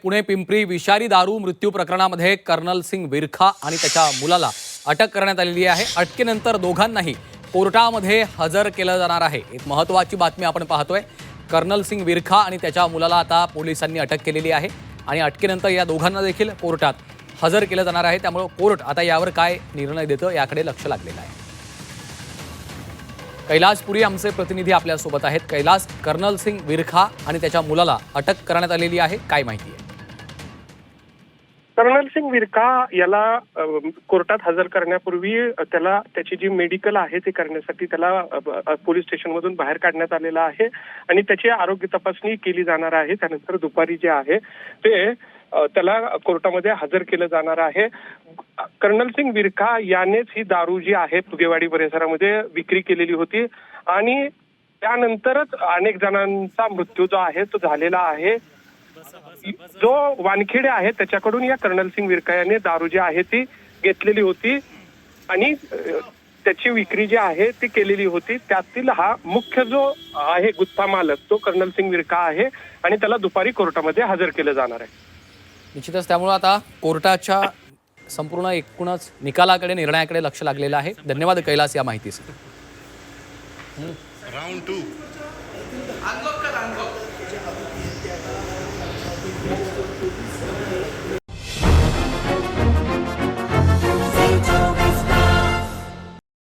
पुणे पिंपरी विषारी दारू मृत्यू प्रकरणामध्ये कर्नल सिंग विरखा आणि त्याच्या मुलाला अटक करण्यात आलेली आहे। अटकेनंतर दोघांनाही कोर्टामध्ये हजर केलं जाणार आहे। एक महत्त्वाची बातमी आपण पाहतोय। कर्नल सिंग विरखा आणि त्याच्या मुलाला आता पोलिसांनी अटक केलेली आहे आणि अटकेनंतर या दोघांना देखील कोर्टात हजर केलं जाणार आहे। त्यामुळे कोर्ट आता यावर काय निर्णय देतं याकडे लक्ष लागलेलं आहे। कैलासपुरी आमचे प्रतिनिधी आपल्या सोबत आहेत। कैलास, कर्नल सिंग विरखा आणि त्याच्या मुलाला अटक करण्यात आलेली आहे, काय माहिती आहे? कर्नल सिंग विरखा याला कोर्टात हजर करण्यापूर्वी त्याला त्याची जी मेडिकल आहे ते करण्यासाठी त्याला पोलीस स्टेशनमधून बाहेर काढण्यात आलेला आहे आणि त्याची आरोग्य तपासणी केली जाणार आहे। त्यानंतर दुपारी जे आहे ते त्याला कोर्टामध्ये हजर केलं जाणार आहे। कर्नल सिंग विरखा यानेच ही दारू जी आहे फुगेवाडी परिसरामध्ये विक्री केलेली होती आणि त्यानंतरच अनेक जणांचा मृत्यू जो आहे तो झालेला आहे। जो वानखेडे आहे त्याच्याकडून या कर्नल सिंग विरखा याने दारू जी आहे ती घेतलेली होती आणि त्याची विक्री जी आहे ती केलेली होती। त्यातील हा मुख्य जो आहे गुत्ता मालक तो कर्नल सिंग विरखा आहे आणि त्याला दुपारी कोर्टामध्ये हजर केलं जाणार आहे। निश्चितच त्यामुळे आता कोर्टाच्या संपूर्ण एकूणच निकालाकडे निर्णयाकडे लक्ष लागलेलं आहे। धन्यवाद कैलास या माहितीसाठी। राउंड 2